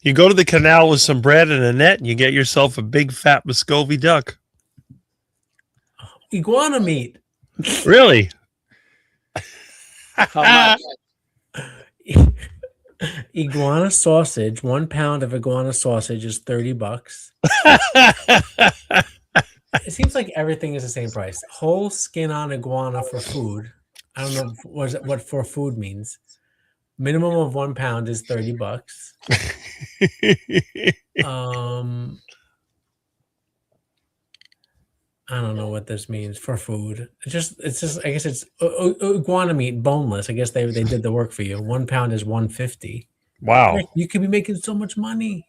You go to the canal with some bread and a net, and you get yourself a big fat Muscovy duck. Iguana meat. Really? How much? Iguana sausage, 1 pound of iguana sausage is $30. It seems like everything is the same price. Whole skin on iguana for food. I don't know what for food means. Minimum of 1 pound is $30. I don't know what this means for food. It's just. I guess it's iguana meat, boneless. I guess they did the work for you. 1 pound is $150. Wow. You could be making so much money.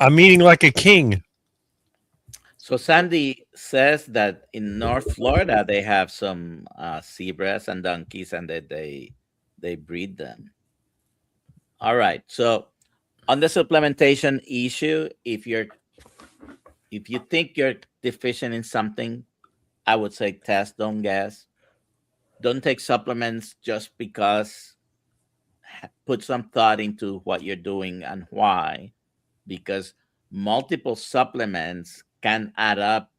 I'm eating like a king. So Sandy says that in North Florida they have some zebras and donkeys, and that they breed them. All right. So on the supplementation issue, if you think you're deficient in something, I would say test, don't guess. Don't take supplements just because. Put some thought into what you're doing and why, because multiple supplements can add up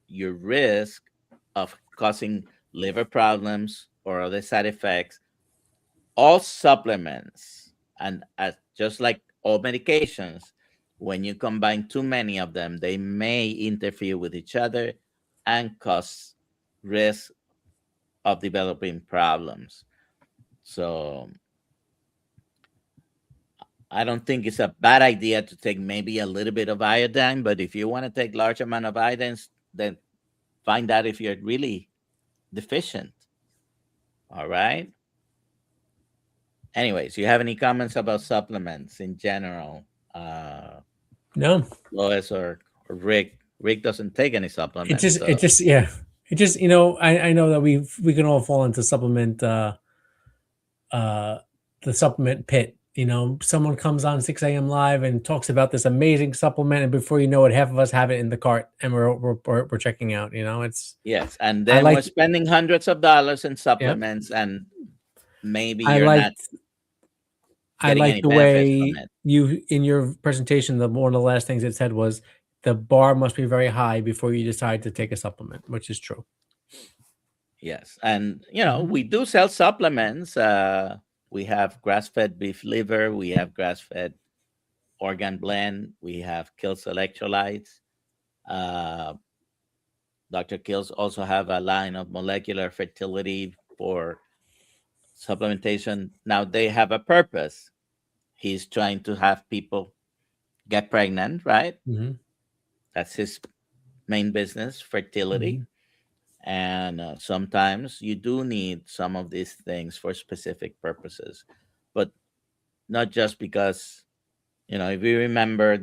your risk of causing liver problems or other side effects. All supplements, and just like all medications, when you combine too many of them, they may interfere with each other and cause risk of developing problems. So I don't think it's a bad idea to take maybe a little bit of iodine, but if you want to take large amount of iodine, then find out if you're really deficient. All right. Anyways, you have any comments about supplements in general? No, Lois or Rick? Rick doesn't take any supplements. it just, you know, I know that we can all fall into supplement, the supplement pit. You know, someone comes on 6 a.m. live and talks about this amazing supplement, and before you know it, half of us have it in the cart and we're checking out. You know, it's Yes, and then we're spending hundreds of dollars in supplements, and maybe you're not. I like the way you, in your presentation, one of the last things it said was the bar must be very high before you decide to take a supplement, which is true. Yes, and you know, we do sell supplements. We have grass-fed beef liver, we have grass-fed organ blend, we have Kiltz electrolytes. Dr.Kiltz also have a line of molecular fertility for supplementation. Now they have a purpose. He's trying to have people get pregnant, right? That's his main business, fertility. And sometimes you do need some of these things for specific purposes, but not just because, you know, if you remember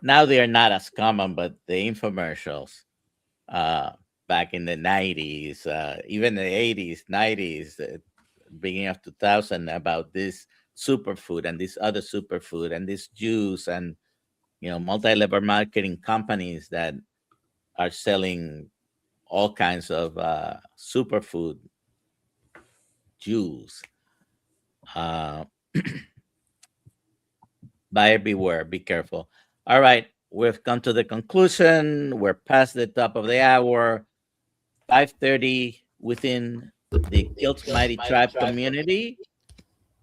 now they are not as common, but the infomercials back in the 90s, even the 80s, 90s, beginning of 2000, about this superfood and this other superfood and this juice, and, you know, multi-level marketing companies that are selling all kinds of superfood juice. Buyer beware, be careful. All right, we've come to the conclusion. We're past the top of the hour. 5:30 within the Kiltz Mighty Tribe community.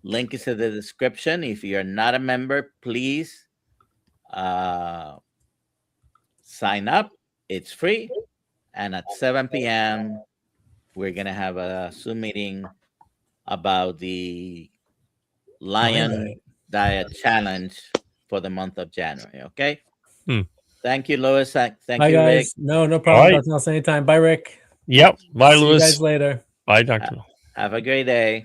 Link is in the description. If you're not a member, please sign up. It's free. And at 7 p.m., we're going to have a Zoom meeting about the Lion Diet Challenge for the month of January. Okay? Thank you, Lois. Thank you, guys. Rick. No problem. Dr. Nelson, anytime. Bye, Rick. Yep. Bye, See Louis. you guys later. Bye, Dr. Have a great day.